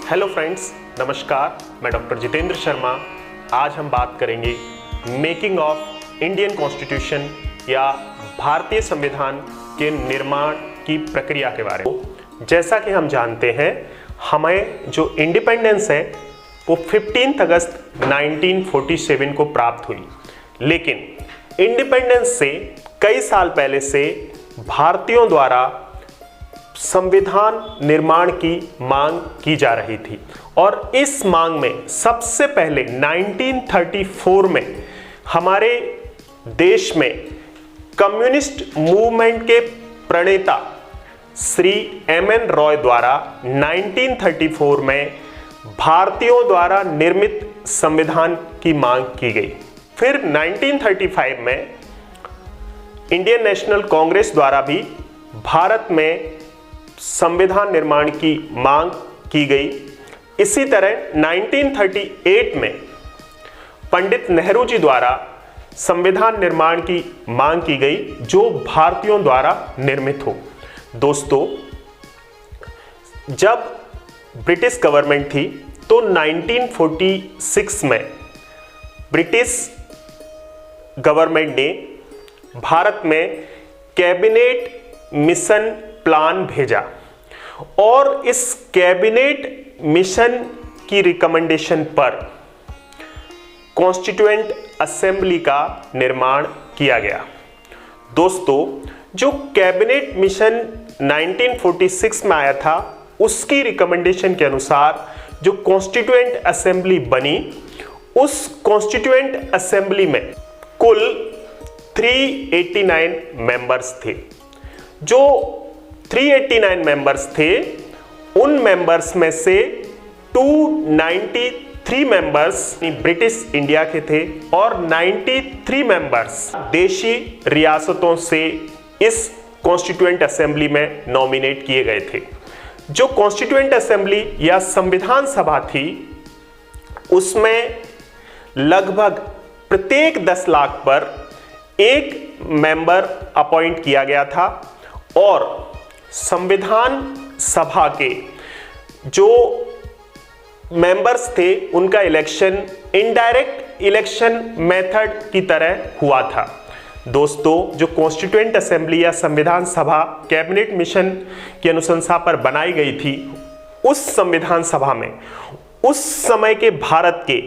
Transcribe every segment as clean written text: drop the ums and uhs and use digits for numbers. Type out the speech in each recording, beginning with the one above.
Hello friends, नमस्कार। मैं doctor Jitendra Sharma. आज हम बात करेंगे मेकिंग ऑफ इंडियन कॉन्स्टिट्यूशन या भारतीय संविधान के निर्माण की प्रक्रिया के बारे में। जैसा कि हम जानते हैं, हमें जो इंडिपेंडेंस है वो 15 अगस्त 1947 को प्राप्त हुई, लेकिन इंडिपेंडेंस से कई साल पहले से भारतीयों द्वारा संविधान निर्माण की मांग की जा रही थी और इस मांग में सबसे पहले 1934 में हमारे देश में कम्युनिस्ट मूवमेंट के प्रणेता श्री एम.एन. रॉय द्वारा 1934 में भारतीयों द्वारा निर्मित संविधान की मांग की गई। फिर 1935 में इंडियन नेशनल कांग्रेस द्वारा भी भारत में संविधान निर्माण की मांग की गई। इसी तरह 1938 में पंडित नेहरू जी द्वारा संविधान निर्माण की मांग की गई जो भारतीयों द्वारा निर्मित हो। दोस्तों, जब ब्रिटिश गवर्नमेंट थी तो 1946 में ब्रिटिश गवर्नमेंट ने भारत में कैबिनेट मिशन प्लान भेजा और इस कैबिनेट मिशन की रिकमेंडेशन पर कॉन्स्टिट्यूएंट असेंबली का निर्माण किया गया। दोस्तों, जो कैबिनेट मिशन 1946 में आया था, उसकी रिकमेंडेशन के अनुसार जो कॉन्स्टिट्यूएंट असेंबली बनी, उस कॉन्स्टिट्यूएंट असेंबली में कुल 389 मेंबर्स थे। जो 389 मेंबर्स थे, उन मेंबर्स में से 293 मेंबर्स ब्रिटिश इंडिया के थे और 93 मेंबर्स देशी रियासतों से इस कॉन्स्टिट्यूएंट असेंबली में नॉमिनेट किए गए थे। जो कॉन्स्टिट्यूएंट असेंबली या संविधान सभा थी, उसमें लगभग प्रत्येक 10 लाख पर एक मेंबर अपॉइंट किया गया था और संविधान सभा के जो मेंबर्स थे उनका इलेक्शन इनडायरेक्ट इलेक्शन मेथड की तरह हुआ था। दोस्तों, जो कॉन्स्टिट्यूएंट असेंबली या संविधान सभा कैबिनेट मिशन की अनुशंसा पर बनाई गई थी, उस संविधान सभा में उस समय के भारत के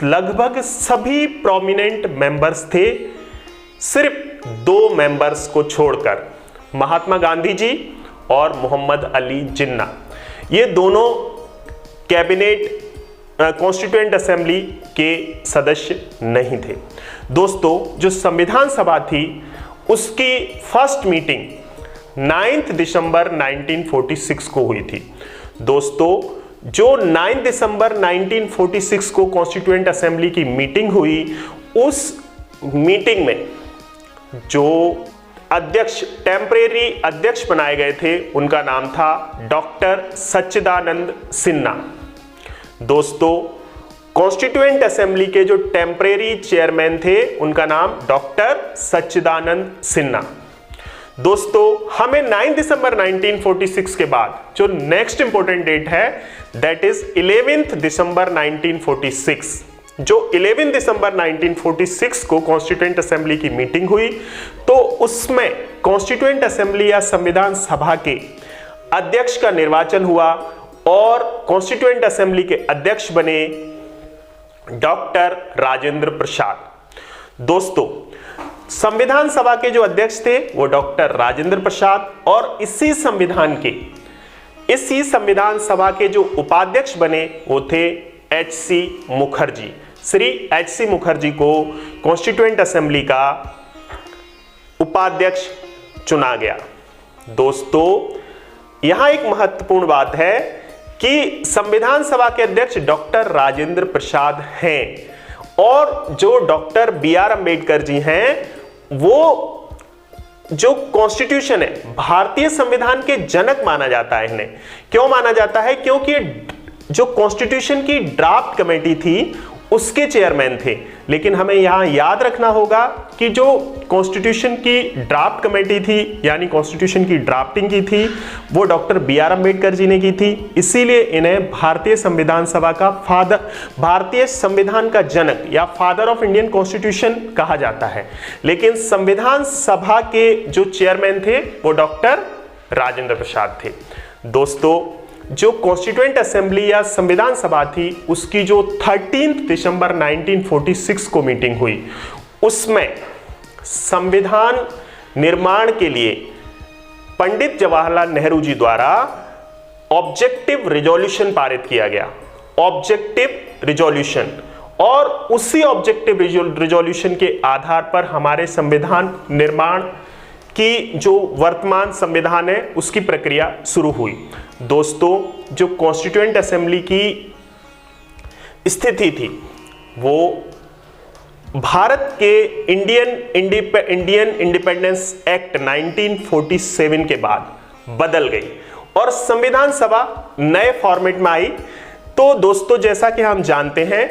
लगभग सभी प्रोमिनेंट मेंबर्स थे, सिर्फ 2 मेंबर्स को छोड़कर, महात्मा गांधी जी और मोहम्मद अली जिन्ना। ये दोनों कैबिनेट कॉन्स्टिट्यूएंट असेंबली के सदस्य नहीं थे। दोस्तों, जो संविधान सभा थी उसकी फर्स्ट मीटिंग 9 दिसंबर 1946 को हुई थी। दोस्तों, जो 9 दिसंबर 1946 को कॉन्स्टिट्यूएंट असेंबली की मीटिंग हुई, उस मीटिंग में जो अध्यक्ष, टेम्परेरी अध्यक्ष बनाए गए थे, उनका नाम था डॉक्टर सच्चिदानंद सिन्हा। दोस्तों, कॉन्स्टिट्यूएंट असेंबली के जो टेम्परेरी चेयरमैन थे, उनका नाम डॉक्टर सच्चिदानंद सिन्हा। दोस्तों, हमें 9 दिसंबर 1946 के बाद जो नेक्स्ट इंपॉर्टेंट डेट है, दैट इज 11 दिसंबर 1946। जो 11 दिसंबर 1946 को कॉन्स्टिट्यूएंट असेंबली की मीटिंग हुई, तो उसमें कॉन्स्टिट्यूएंट असेंबली या संविधान सभा के अध्यक्ष का निर्वाचन हुआ और कॉन्स्टिट्यूएंट असेंबली के अध्यक्ष बने डॉक्टर राजेंद्र प्रसाद। दोस्तों, संविधान सभा के जो अध्यक्ष थे वो डॉक्टर राजेंद्र प्रसाद और इसी संविधान सभा के जो उपाध्यक्ष बने वो थे H.C. मुखर्जी। श्री H.C. मुखर्जी को कॉन्स्टिट्यूएंट असेंबली का उपाध्यक्ष चुना गया। दोस्तों, यहां एक महत्वपूर्ण बात है कि संविधान सभा के अध्यक्ष डॉक्टर राजेंद्र प्रसाद हैं और जो डॉक्टर B.R. अम्बेडकर जी हैं, वो जो कॉन्स्टिट्यूशन है, भारतीय संविधान के जनक माना जाता है इन्हें। क्यों माना जाता है? क्योंकि जो कॉन्स्टिट्यूशन की ड्राफ्ट कमेटी थी, उसके चेयरमैन थे। लेकिन हमें यहाँ याद रखना होगा कि जो कॉन्स्टिट्यूशन की ड्राफ्ट कमेटी थी, यानी कॉन्स्टिट्यूशन की ड्राफ्टिंग की थी, वो डॉक्टर BR अम्बेडकर जी ने की थी। इसीलिए इन्हें भारतीय संविधान सभा का फादर, भारतीय संविधान का जनक या फादर ऑफ इंडियन कॉन्स्टिट्यूशन कहा जाता है। लेकिन संविधान सभा के जो चेयरमैन थे वो डॉक्टर राजेंद्र प्रसाद थे। दोस्तों, जो कॉन्स्टिट्यूएंट असेंबली या संविधान सभा थी, उसकी जो 13 दिसंबर 1946 को मीटिंग हुई, उसमें संविधान निर्माण के लिए पंडित जवाहरलाल नेहरू जी द्वारा ऑब्जेक्टिव रिजोल्यूशन पारित किया गया। ऑब्जेक्टिव रिजोल्यूशन, और उसी ऑब्जेक्टिव रिजोल्यूशन के आधार पर हमारे संविधान निर्माण की जो वर्तमान संविधान है उसकी प्रक्रिया शुरू हुई। दोस्तों, जो कॉन्स्टिट्यूएंट असेंबली की स्थिति थी वो भारत के इंडियन इंडिपेंडेंस एक्ट 1947 के बाद बदल गई और संविधान सभा नए फॉर्मेट में आई। तो दोस्तों, जैसा कि हम जानते हैं,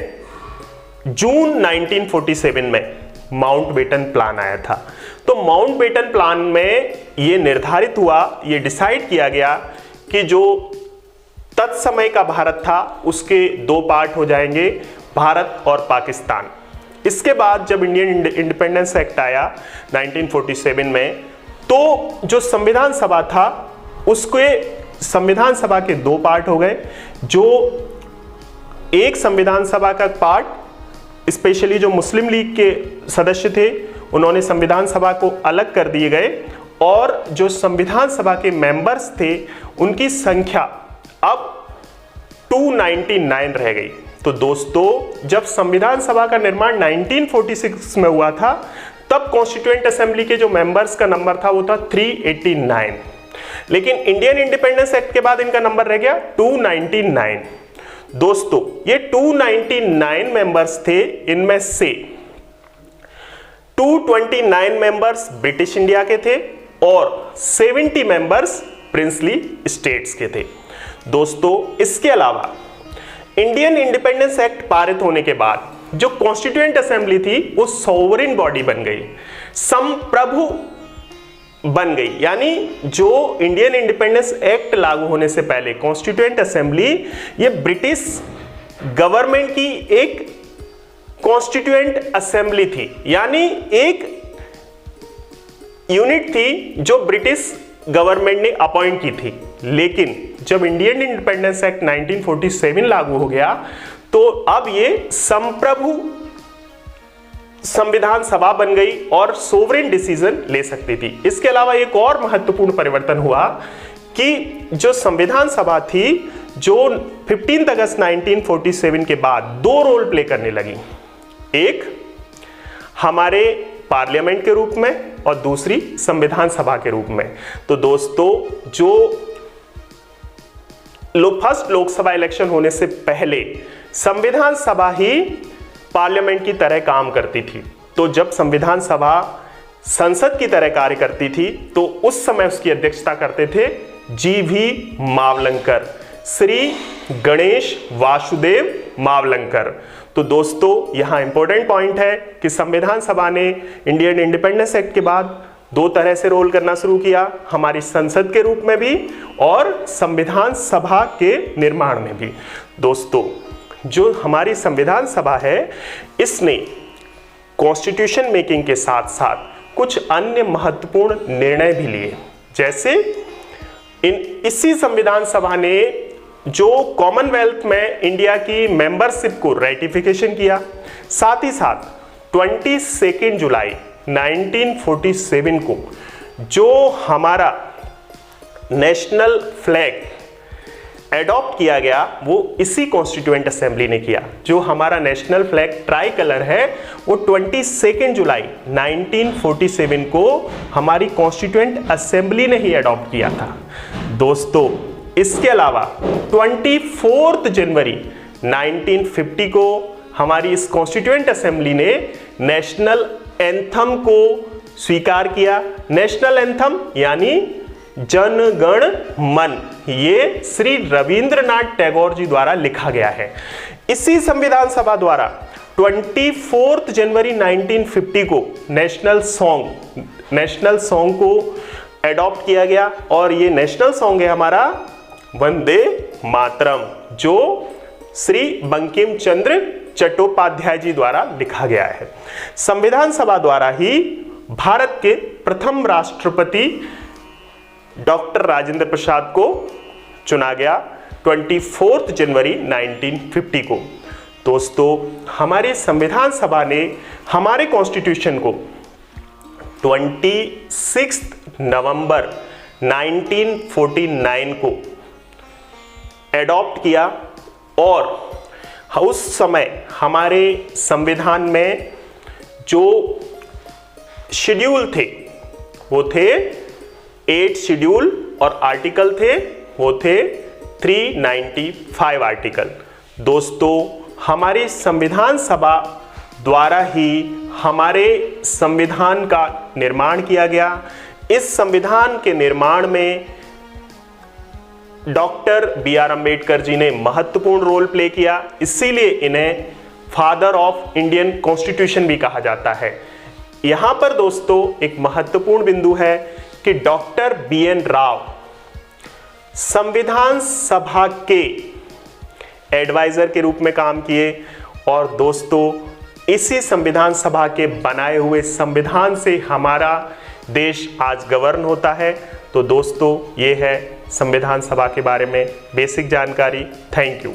जून 1947 में माउंटबेटन प्लान आया था। तो माउंटबेटन प्लान में यह निर्धारित हुआ, यह डिसाइड किया गया कि जो तत्समय का भारत था उसके दो पार्ट हो जाएंगे, भारत और पाकिस्तान। इसके बाद जब इंडियन इंडिपेंडेंस एक्ट आया 1947 में, तो जो संविधान सभा था उसके संविधान सभा के दो पार्ट हो गए। जो एक संविधान सभा का पार्ट स्पेशली जो मुस्लिम लीग के सदस्य थे, उन्होंने संविधान सभा को अलग कर दिए गए, और जो संविधान सभा के मेंबर्स थे उनकी संख्या अब 299 रह गई। तो दोस्तों, जब संविधान सभा का निर्माण 1946 में हुआ था, तब कॉन्स्टिट्यूएंट असेंबली के जो मेंबर्स का नंबर था वो था 389, लेकिन इंडियन इंडिपेंडेंस एक्ट के बाद इनका नंबर रह गया 299। दोस्तों, ये 299 मेंबर्स थे, इनमें से 229 मेंबर्स ब्रिटिश इंडिया के थे और 70 मेंबर्स प्रिंसली स्टेट्स के थे। दोस्तों, इसके अलावा इंडियन इंडिपेंडेंस एक्ट पारित होने के बाद जो कॉन्स्टिट्यूएंट असेंबली थी वो सोवरेन बॉडी बन गई, संप्रभु बन गई। यानी जो इंडियन इंडिपेंडेंस एक्ट लागू होने से पहले कॉन्स्टिट्यूएंट असेंबली ये ब्रिटिश गवर्नमेंट की एक कॉन्स्टिट्यूएंट असेंबली थी, यानी एक यूनिट थी जो ब्रिटिश गवर्नमेंट ने अपॉइंट की थी। लेकिन जब इंडियन इंडिपेंडेंस एक्ट 1947 लागू हो गया, तो अब ये संप्रभु संविधान सभा बन गई और सोवरेन डिसीजन ले सकती थी। इसके अलावा एक और महत्वपूर्ण परिवर्तन हुआ कि जो संविधान सभा थी, जो 15 अगस्त 1947 के बाद दो रोल प्ले करने लगी, एक हमारे पार्लियामेंट के रूप में और दूसरी संविधान सभा के रूप में। तो दोस्तों, जो फर्स्ट लोकसभा इलेक्शन होने से पहले संविधान सभा ही पार्लियामेंट की तरह काम करती थी। तो जब संविधान सभा संसद की तरह कार्य करती थी, तो उस समय उसकी अध्यक्षता करते थे GV मावलंकर, श्री गणेश वासुदेव मावलंकर। तो दोस्तों, यहां इंपॉर्टेंट पॉइंट है कि संविधान सभा ने इंडियन इंडिपेंडेंस एक्ट के बाद दो तरह से रोल करना शुरू किया, हमारी संसद के रूप में भी और संविधान सभा के निर्माण में भी। दोस्तों, जो हमारी संविधान सभा है, इसने कॉन्स्टिट्यूशन मेकिंग के साथ साथ कुछ अन्य महत्वपूर्ण निर्णय भी लिए। जैसे इसी संविधान सभा ने जो कॉमनवेल्थ में इंडिया की मेंबरशिप को रेटिफिकेशन किया, साथ ही साथ 22 जुलाई 1947 को जो हमारा नेशनल फ्लैग एडॉप्ट किया गया, वो इसी कॉन्स्टिट्यूएंट असेंबली ने किया। जो हमारा नेशनल फ्लैग ट्राई कलर है, वो 22 जुलाई 1947 को हमारी कॉन्स्टिट्यूएंट असेंबली ने ही एडॉप्ट किया था। दोस्तों, इसके अलावा 24 जनवरी 1950 को हमारी इस कॉन्स्टिट्यूएंट असेंबली ने नेशनल एंथम को स्वीकार किया। नेशनल एंथम यानी जन गण मन, ये श्री रविंद्रनाथ टैगोर जी द्वारा लिखा गया है। इसी संविधान सभा द्वारा 24 जनवरी 1950 को नेशनल सॉन्ग को एडॉप्ट किया गया और ये नेशनल सॉन्ग है हमारा वंदे मातरम, जो श्री बंकिम चंद्र चट्टोपाध्याय जी द्वारा लिखा गया है। संविधान सभा द्वारा ही भारत के प्रथम राष्ट्रपति डॉक्टर राजेंद्र प्रसाद को चुना गया 24 जनवरी 1950 को। दोस्तों, हमारी संविधान सभा ने हमारे कॉन्स्टिट्यूशन को 26 नवंबर 1949 को एडॉप्ट किया और उस समय हमारे संविधान में जो शेड्यूल थे वो थे 8 शेड्यूल और आर्टिकल थे वो थे 395 आर्टिकल। दोस्तों, हमारी संविधान सभा द्वारा ही हमारे संविधान का निर्माण किया गया। इस संविधान के निर्माण में डॉक्टर बी.आर. अम्बेडकर जी ने महत्वपूर्ण रोल प्ले किया, इसीलिए इन्हें फादर ऑफ इंडियन कॉन्स्टिट्यूशन भी कहा जाता है। यहां पर दोस्तों एक महत्वपूर्ण बिंदु है कि डॉक्टर बी.एन. राव संविधान सभा के एडवाइजर के रूप में काम किए और दोस्तों इसी संविधान सभा के बनाए हुए संविधान से हमारा देश आज गवर्न होता है। तो दोस्तों, ये है संविधान सभा के बारे में बेसिक जानकारी। Thank you.